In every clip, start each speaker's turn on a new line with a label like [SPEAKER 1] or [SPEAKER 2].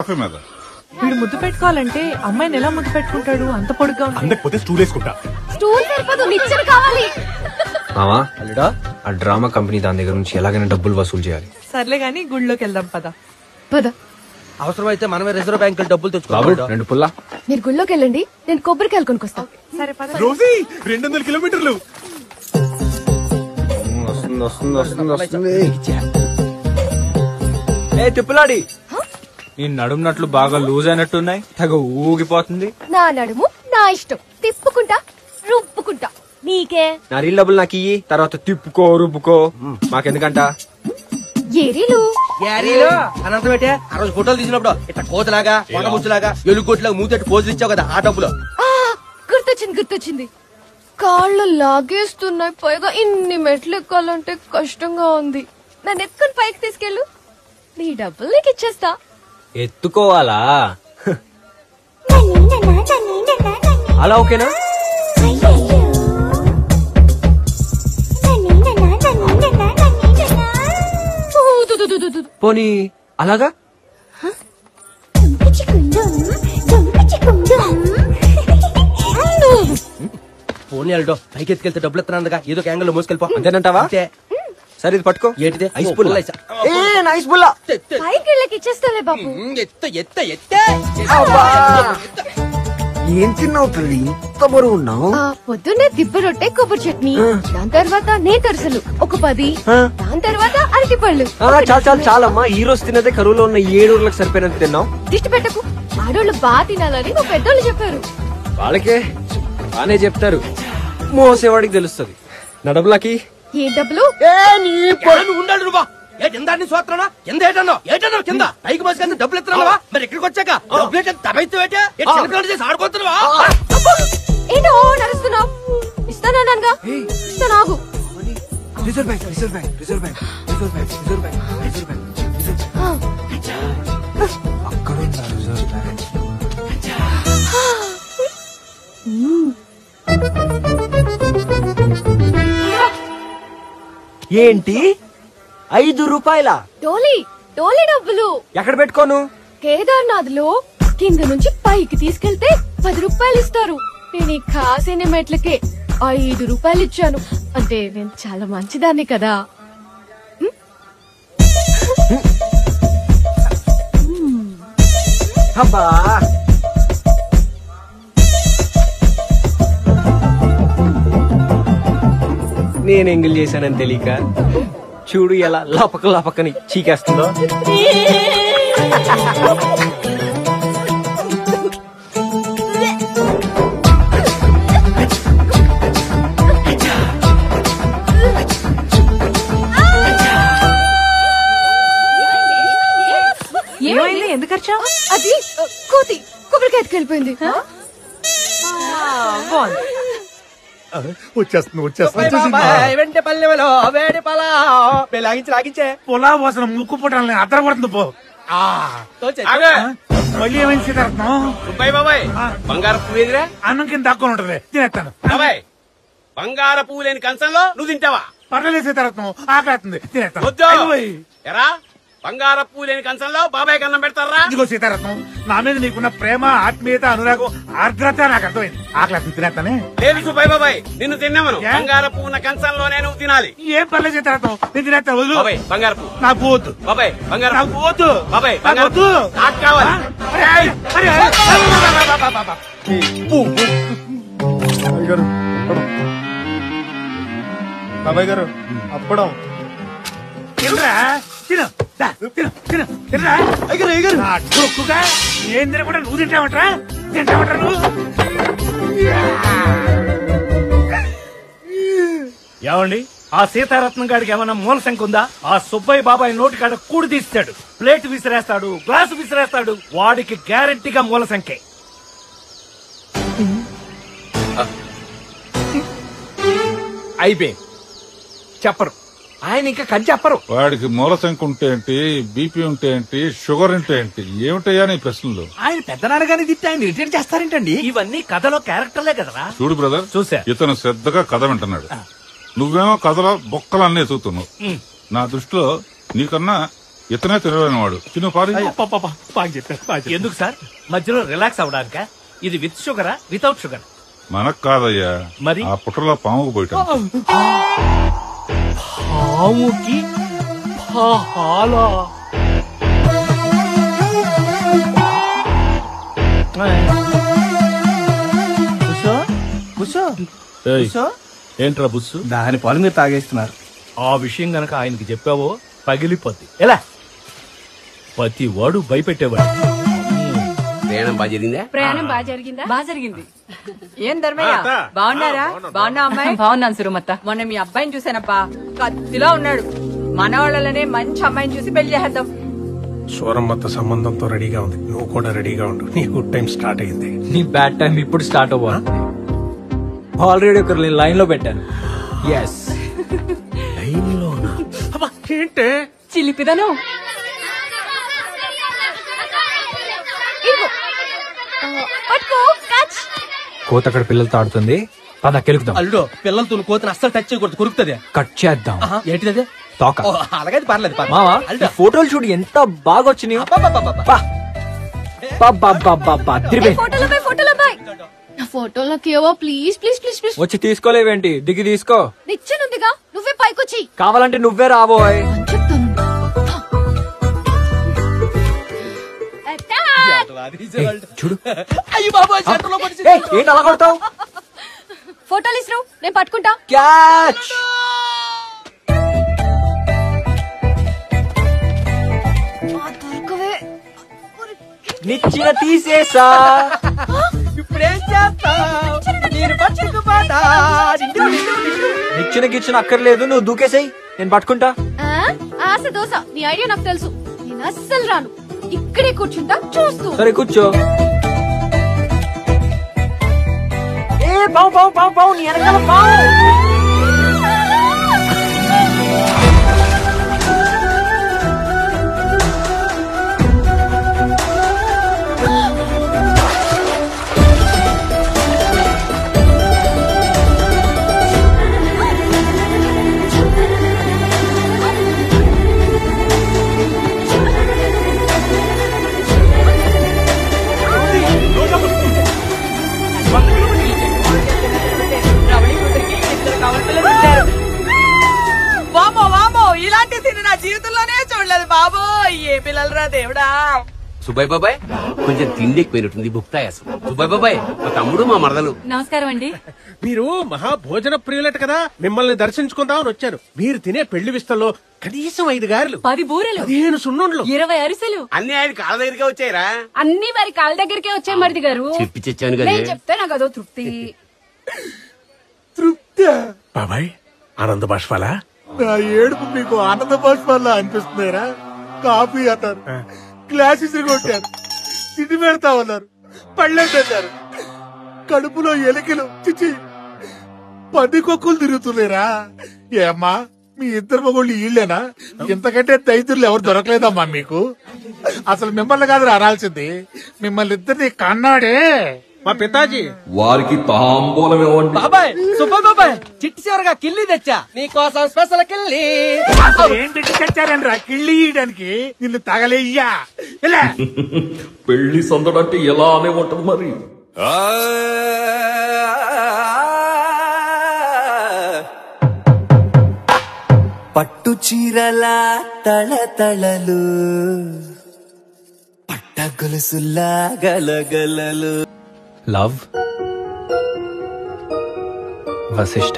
[SPEAKER 1] Sofa మీద.
[SPEAKER 2] వీడు ముద్దు పెట్టుకోవాలంటే అమ్మాయిని ఎలా ముద్దు పెట్టుకుంటాడు? అంత పొడుగ్గా
[SPEAKER 3] అందకపోతే స్టూల్ వేసుకుంటా.
[SPEAKER 4] స్టూల్ సరిపోదు, నిచ్చెన కావాలి.
[SPEAKER 5] మామా ఆ డ్రామా కంపెనీ దాని దగ్గర నుంచి ఎలాగైనా డబ్బులు వసూలు చేయాలి.
[SPEAKER 2] సర్లే గానీ గుళ్ళోకి వెళ్దాం పద.
[SPEAKER 4] పద.
[SPEAKER 6] అవసరమైతే మనమే రిజర్వ్ బ్యాంక్ డబ్బులు
[SPEAKER 5] బాబు
[SPEAKER 6] తెచ్చుకోవాలి.
[SPEAKER 5] 2 పుల్లా.
[SPEAKER 4] మీరు గుళ్ళోకి వెళ్ళండి, నేను కొబ్బరికాయలు కొనుక్కొస్తా.
[SPEAKER 2] సరే పద.
[SPEAKER 3] రోజీ 200 కిలోమీటర్లు.
[SPEAKER 5] వస్తుంది. ఏ తిప్పులాడి, నీ నడుమునట్లు బాగా లూజ్ అయినట్టున్నాయి, తెగ ఊగిపోతుంది.
[SPEAKER 4] నా నడుము నా ఇష్టం, తిప్పుకుంటా రుప్పుకుంటా. నీకే?
[SPEAKER 5] నా రీల్ డబ్బులు నాకు ఇయ్యి, తర్వాత తిప్పుకో రుబ్బుకో, మాకెందుకంట.
[SPEAKER 4] ఏరీలు
[SPEAKER 6] అనంతం ఏంటే ఆ రోజు ఫోటోలు తీసినప్పుడు ఇట్లా కోతలాగా కొండముచ్చులాగా ఎలుగొట్లాగా మూతెట్టు పోజులు ఇచ్చావు కదా ఆ డబ్బులు.
[SPEAKER 4] గుర్తొచ్చింది. కాళ్ళు లాగేస్తున్నాయి, పైగా ఇన్ని మెట్లు ఎక్కాలంటే కష్టంగా ఉంది. నన్ను ఎత్తుకుని పైకి తీసుకెళ్ళు, నీ డబ్బులు నీకు ఇచ్చేస్తా.
[SPEAKER 5] ఎత్తుకోవాలా? అలా ఓకేనా? పోనీ అలాగా?
[SPEAKER 6] పోనీ అల్డో పైకి ఎత్తుకెళ్తే డబ్బులు ఎత్తున్నా ఏదో ఒక యాంగిల్ లో మోసుకెళ్ళిపో.
[SPEAKER 5] అంతేనంటావా? సరే ఇది పట్టుకో.
[SPEAKER 6] ఏంటిదే?
[SPEAKER 5] ఐస్ పుల్ల. ఐస్ పుల్ల
[SPEAKER 4] పైకి వెళ్ళకి ఇచ్చేస్తాలే బాబు.
[SPEAKER 5] ఏం తిన్నావు తల్లి, ఇంత బరువు ఉన్నావు?
[SPEAKER 4] పొద్దున్నే దిబ్బ రొట్టె కొబ్బరి చట్నీ, దాని తర్వాత నేతరసలు ఒక 10, దాని తర్వాత అరటి పళ్ళు.
[SPEAKER 5] చాలమ్మా, ఈ రోజు తిన్నదే కరువులో ఉన్న 7 ఊర్లకు సరిపోయినంత తిన్నావు.
[SPEAKER 4] దిష్టి పెట్టకు, ఆడోళ్ళు బాగా తినాలని మా పెద్దోళ్ళు చెప్పారు.
[SPEAKER 5] వాళ్ళకే బానే చెప్తారు, మోసేవాడికి తెలుస్తుంది. నా డబ్బులకి
[SPEAKER 4] ఏ డబ్బులు?
[SPEAKER 6] ఉండాలి నువ్వా ఏంటి సోత్రనా కింద ఏటన్నావు కింద పైకి మోసుకెళ్తే డబ్బులు ఎత్తున్నావా? మరి ఇక్కడికి వచ్చాక చేసి ఆడుకోతున్నావా?
[SPEAKER 4] ఏంటో నడుస్తున్నావు? ఇస్తానాగా ఇస్తానాగు.
[SPEAKER 5] రిజర్వ్ బ్యాంక్ ఏంటి 5 రూపాయల
[SPEAKER 4] టోలీ డబ్బులు
[SPEAKER 5] ఎక్కడ పెట్టుకోను?
[SPEAKER 4] కేదార్నాథ్ లో కింద నుంచి పైకి తీసుకెళ్తే 10 రూపాయలు ఇస్తారు. నేను ఈ కాసిన మెట్లకే 5 రూపాయలు ఇచ్చాను. అంటే నేను చాలా మంచిదాన్ని కదా.
[SPEAKER 5] అబ్బా నేను ఎంగిల్ చేశానని తెలియక చూడు ఎలా లపకని చీకేస్తుందో.
[SPEAKER 2] ఏమైంది? ఎందుకు వచ్చావు?
[SPEAKER 4] అది కోతి కొబ్బరికాయ ఎత్తుకెళ్ళిపోయింది.
[SPEAKER 6] వెంట పల్లెలో వేడి పలా లాగించే
[SPEAKER 3] పొలా వాసన ముక్కు పుట్టాలని అద్దర కొడుతుంది పో. మళ్ళీ ఏమైంది సీతారత్నం?
[SPEAKER 7] బాబాయ్ బంగారు పువ్వు ఎదురా
[SPEAKER 3] అన్నం కింద దాక్కొని ఉంటది, తినేస్తాను.
[SPEAKER 7] బాబాయ్ బంగారు పువ్వు లేని కంచంలో నువ్వు తింటావా?
[SPEAKER 3] పర్లేదు సీతారత్నం, ఆకలేస్తుంది, తినేస్తాను.
[SPEAKER 7] ఎరా బంగారు పువ్వు లేని కంచంలో బాబాయ్ కన్నం పెడతారా?
[SPEAKER 3] ఇదిగో సీతారత్నం, నా మీద నీకున్న ప్రేమ, ఆత్మీయత, అనురాగం, ఆర్ద్రత నాకు అర్థమైంది. ఆకలేస్తుంది, తినేస్తానే.
[SPEAKER 7] లేదు సుబ్బయ్య బాబాయ్, నిన్ను తిన్నామను. బంగారు పువ్వు ఉన్న కంచంలోనే నువ్వు తినాలి.
[SPEAKER 3] ఏం పర్లేదు సీతారత్నం, నేను తినేస్తాను. వద్దు
[SPEAKER 7] బాబాయ్ బంగారు పువ్వు
[SPEAKER 3] నాకు పోవద్దు.
[SPEAKER 7] బాబాయ్ బంగారు
[SPEAKER 3] నాకు పోవద్దు.
[SPEAKER 7] బాబాయ్ బంగారు పువ్వు నాకు కావాలి.
[SPEAKER 3] బాబాయ్ గారు అప్పడం తినరా, తిను తిను తిను తినరా. ఏం తినకుండా నువ్వు తింటామంటరా నువ్వు?
[SPEAKER 8] ఏమండి, ఆ సీతారత్నం గాడికి ఏమన్నా మూల సంఖ్య ఉందా? ఆ సుబ్బయ్య బాబాయ్ నోటి కాడ కూడి తీస్తాడు, ప్లేట్ విసిరేస్తాడు, గ్లాసు విసిరేస్తాడు. వాడికి గ్యారెంటీగా మూల సంఖ్య.
[SPEAKER 5] అయిపోయింది, చెప్పరు ఆయన, ఇంకా కని చెప్పరు.
[SPEAKER 1] వాడికి మూల సంఖ్య ఉంటే ఏంటి, బీపీ ఉంటే ఏంటి, షుగర్ ఉంటే ఏంటి, ఏమిటయ్యా నీ ప్రశ్నలు?
[SPEAKER 8] ఆయన పెద్దనాన్నగానే తిట్టి ఆయన రిటైర్ చేస్తారేంటండి? ఇవన్నీ కథలో క్యారెక్టర్లే కదరా.
[SPEAKER 1] చూడు బ్రదర్,
[SPEAKER 8] చూసా,
[SPEAKER 1] ఇతను శ్రద్ధగా కథ వింటున్నాడు, నువ్వేమో కథలో బొక్కలన్నీ ఎదుగుతున్నావు. నా దృష్టిలో నీకన్నా ఇతనే తెలివైన వాడు చిన్న పారి.
[SPEAKER 8] బాగా చెప్పారు. ఎందుకు సార్ మధ్యలో రిలాక్స్ అవడానిక? ఇది విత్ షుగరా వితౌట్ షుగర్?
[SPEAKER 1] మనకు కాదయ్యా,
[SPEAKER 8] మరి
[SPEAKER 1] ఆ పుట్టలో పాముకు పోయటం.
[SPEAKER 8] పాముకి పాలా? ఏంట్రా బుస్సు?
[SPEAKER 5] దాని పాలు మీరు తాగేస్తున్నారు.
[SPEAKER 8] ఆ విషయం గనక ఆయనకి చెప్పావో పగిలిపోద్ది. ఎలా ప్రతి వాడు భయపెట్టేవాడు.
[SPEAKER 6] ప్రయాణం బాగా జరిగిందా?
[SPEAKER 4] ప్రయాణం బాగా జరిగిందా?
[SPEAKER 9] బాగా జరిగింది. ఏం ధర్మయ్య బాగున్నారా? బాగున్నా అమ్మాయి? బాగున్నాను సురమత్త. మొన్న మీ అబ్బాయిని చూసానప్పా, కత్తిలో ఉన్నాడు. మన వాళ్ళనే మంచి అమ్మాయిని చూసి పెళ్లి చేద్దాం.
[SPEAKER 10] సూరమ్మత్త సంబంధంతో రెడీగా ఉంది, నువ్వు కూడా రెడీగా ఉండు. నీ గుడ్ టైం స్టార్ట్ అయింది.
[SPEAKER 5] నీ బ్యాడ్ టైం ఇప్పుడు స్టార్ట్ అవ్వాలి. ఆల్రెడీ ఒకరు లైన్ లో పెట్టాను. ఎస్
[SPEAKER 10] లైన్ లో ఏంటే
[SPEAKER 9] చిలిపిదను.
[SPEAKER 5] కోత అక్కడ పిల్లలతో ఆడుతుంది. పద కెలుకుదాం.
[SPEAKER 6] అల్లుడు పిల్లలతో కోతను అస్సలు టచ్ చేయకూడదు, కొరుకుతుంది.
[SPEAKER 5] కట్ చేద్దాం.
[SPEAKER 6] ఏంటిది?
[SPEAKER 5] తోక.
[SPEAKER 6] అలాగే పర్లేదు.
[SPEAKER 5] మావా ఈ ఫోటోలు చూడు ఎంత బాగా వచ్చినాయి.
[SPEAKER 4] నా ఫోటోలకి ఏవో ప్లీజ్ ప్లీజ్ ప్లీజ్ ప్లీజ్.
[SPEAKER 5] వచ్చి తీసుకోలేవేంటి? దిగి తీసుకో.
[SPEAKER 4] నిచ్చెనుందిగా, నువ్వే పైకొచ్చి.
[SPEAKER 5] కావాలంటే నువ్వే రాబోయ్. చూడు. ఏంటి అలా కొడతావు?
[SPEAKER 4] ఫోటోలు ఇస్తున్నావు, నేను పట్టుకుంటా.
[SPEAKER 5] క్యాచ్. నిచ్చిన తీసేసా.
[SPEAKER 6] ఇప్పుడేం చేస్తావు?
[SPEAKER 5] నిచ్చిన గిచ్చిన అక్కర్లేదు, నువ్వు దూకేసాయి, నేను పట్టుకుంటా.
[SPEAKER 4] ఆశ దోశ, నీ ఐడియా నాకు తెలుసు. నేను అస్సలు రాను, ఇక్కడే కూర్చుంటా చూస్తూ.
[SPEAKER 5] సరే కూర్చో. ఏ పావు పావు పావు పావు, నీ వెనకాల పావు.
[SPEAKER 9] ఇలాంటి తిని నా జీవితంలోనే చూడలేదు బాబు. ఏ పిల్లలరా దేవుడా.
[SPEAKER 6] సుబ్బయ్య బాబాయ్ కొంచెం తిండి ఎక్కువైనట్టుంది, భుక్తాయాసం. సుబ్బయ్య బాబాయ్ మా తమ్ముడు మా మరదలు.
[SPEAKER 9] నమస్కారం అండి.
[SPEAKER 10] మీరు మహాభోజన ప్రియులట కదా, మిమ్మల్ని దర్శించుకుందామని వచ్చాను. మీరు తినే పెళ్లి విస్తల్లో కనీసం 5 గారెలు,
[SPEAKER 9] 10 బూరెలు,
[SPEAKER 10] 15 సున్నుండ్లు,
[SPEAKER 9] 20 అరిసెలు
[SPEAKER 7] అన్ని ఆయన కాళ్ళ దగ్గరికే వచ్చాయిరా.
[SPEAKER 9] అన్ని వారి కాళ్ళ దగ్గరికే వచ్చాయి మరిది గారు.
[SPEAKER 6] చెప్పి తెచ్చాను కదా.
[SPEAKER 9] నేను చెప్తే నాకు అదో తృప్తి.
[SPEAKER 10] బాబాయ్ ఆనంద బాష్పాలా?
[SPEAKER 3] నా ఏడుపు మీకు ఆనంద బాష్పాల్లా అనిపిస్తున్నారా? కాఫీ అన్నారు, గ్లాసెస్ కొట్టారు, తిండి పెడతా ఉన్నారు, పళ్ళెంటారు, కడుపులో ఎలికలు చిచ్చి పందికొక్కులు తిరుగుతున్నారా? ఏమ్మా మీ ఇద్దరు మగోళ్ళు ఈళ్ళేనా? ఇంతకంటే దైతులు ఎవరు దొరకలేదమ్మా మీకు. అసలు మిమ్మల్ని కాదు రాల్సింది, మిమ్మల్ని ఇద్దరిని కన్నాడే
[SPEAKER 10] మా పితాజీ.
[SPEAKER 11] వారికి తాంబూలం ఇవ్వండి.
[SPEAKER 6] బాబాయ్ సుబ్బయ్య బాబాయ్ చిట్టి చివరగా కిల్లి తెచ్చా, నీకోసం స్పెషల్ కిల్లి.
[SPEAKER 3] ఏం తెచ్చారని రా కిళ్ళి ఇయడానికి? నిన్ను తగలేయ్యా.
[SPEAKER 11] పెళ్లి సందడంటే ఎలానే ఉంటది మరి.
[SPEAKER 12] పట్టు చీరల తళతళలు, పట్ట గొలుసులా గలగలలు.
[SPEAKER 5] లవ్ వశిష్ఠ.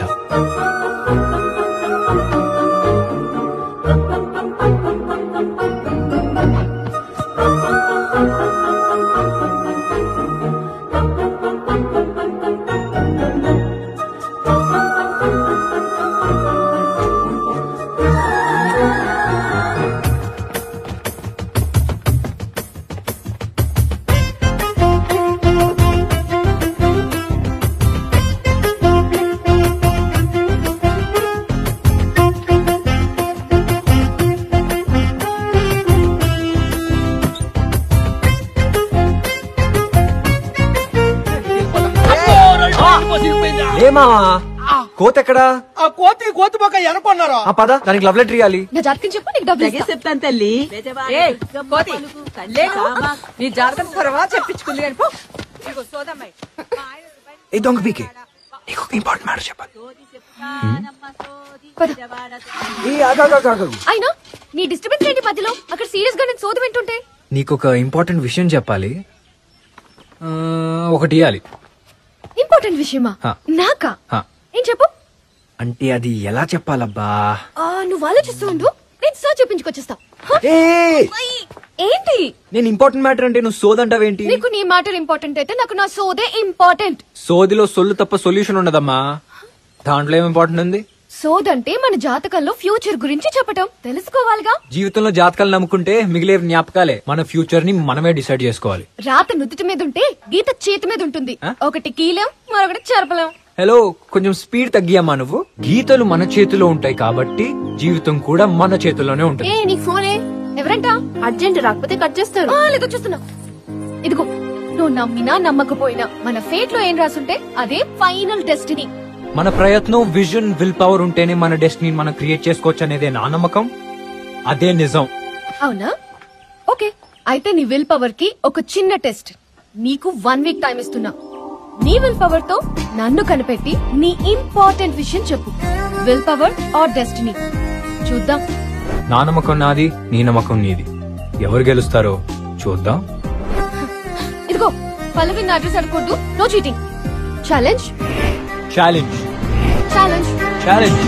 [SPEAKER 5] కోత ఎక్కడా?
[SPEAKER 6] ఆ కోతి పక్క ఎనుకున్నారా?
[SPEAKER 5] ఆ పద, దానికి లవ్ లెటర్ ఇవ్వాలి.
[SPEAKER 4] నా జాతకం చెప్పు, నీకు డబ్బులు ఇస్తా.
[SPEAKER 9] చెప్తాను తల్లి. ఏయ్, కోతి, లేకు. నీ జాతకం త్వరగా చెప్పించుకుంది కానీ పో. ఇదిగో సోదమ్మాయి.
[SPEAKER 5] ఏ దొంగ పీకే, నీకు ఇంపార్టెంట్ మ్యాటర్ చెప్పాలి.
[SPEAKER 4] పద.
[SPEAKER 5] ఏ ఆగు.
[SPEAKER 4] అయినా నీ డిస్టర్బెన్స్ ఏంటి మధ్యలో? అక్కడ సీరియస్ గా నేను సోది వింటుంటే.
[SPEAKER 5] నీకు ఒక ఇంపార్టెంట్ విషయం చెప్పాలి. ఒకటి ఇవ్వాలి.
[SPEAKER 4] ఇంపార్టెంట్ విషయమా? నాకా? ఏం చెప్పు.
[SPEAKER 5] అంటే అది ఎలా చెప్పాలబ్బా?
[SPEAKER 4] నువ్వు ఆలోచిస్తూ ఉండు, నేను సో చెప్పించుకొచ్చేస్తా. ఏంటి?
[SPEAKER 5] నేను ఇంపార్టెంట్ మ్యాటర్ అంటే నువ్వు సోదంటావేంటి?
[SPEAKER 4] నీకు నీ మ్యాటర్ ఇంపార్టెంట్ అయితే నాకు నా సోదే ఇంపార్టెంట్.
[SPEAKER 5] సోదిలో సొల్లు తప్ప సొల్యూషన్ ఉండదమ్మా. దాంట్లో ఏం ఇంపార్టెంట్ ఉంది?
[SPEAKER 4] సోదంటే మన జాతకంలో ఫ్యూచర్ గురించి చెప్పటం తెలుసుకోవాలిగా.
[SPEAKER 5] జీవితంలో జాతకాలు నమ్ముకుంటే మిగిలే జ్ఞాపకాలే. మన ఫ్యూచర్ ని మనమే డిసైడ్ చేసుకోవాలి.
[SPEAKER 4] రాత నుదుటి మీద ఉంటే గీత చేతి మీద ఉంటుంది. ఒకటి కీలం, మరొకటి చెరపలేం.
[SPEAKER 5] హలో, కొంచెం స్పీడ్ తగ్గియమ్మా. నువ్వు గీతలు మన చేతిలో ఉంటాయి కాబట్టి జీవితం కూడా మన చేతిలోనే ఉంటుంది.
[SPEAKER 4] నీ ఫోనే ఎవరంట? అర్జెంట్ రాకపోతే కట్ చేస్తారు. లేదు, చూస్తున్నా. ఇదిగో, నువ్వు నమ్మినా నమ్మకపోయినా మన ఫేట్ లో ఏం రాసుంటే అదే ఫైనల్ డెస్టినీ.
[SPEAKER 5] మన ప్రయత్నం, విజన్, విల్ పవర్ ఉంటేనే మన డెస్టినీ మనం క్రియేట్ చేసుకోవచ్చు అనేదే నా నమ్మకం. అదే నిజం.
[SPEAKER 4] అవునా? ఓకే, అయితే నీ విల్ పవర్ కి ఒక చిన్న టెస్ట్. నీకు 1 వీక్ టైం ఇస్తున్నా. నీ విల్ పవర్ తో నన్ను కనిపెట్టి నీ ఇంపార్టెంట్ విషయం చెప్పు. Will power or destiny? చూద్దాం.
[SPEAKER 5] నా నమ్మకం నాది, నీ నమ్మకం నీది. ఎవరు గెలుస్తారో చూద్దాం.
[SPEAKER 4] ఇదిగో, పల్లవి నా అడ్రస్ అడగొద్దు. No cheating. Challenge.
[SPEAKER 5] Challenge.
[SPEAKER 4] Challenge.
[SPEAKER 5] Challenge.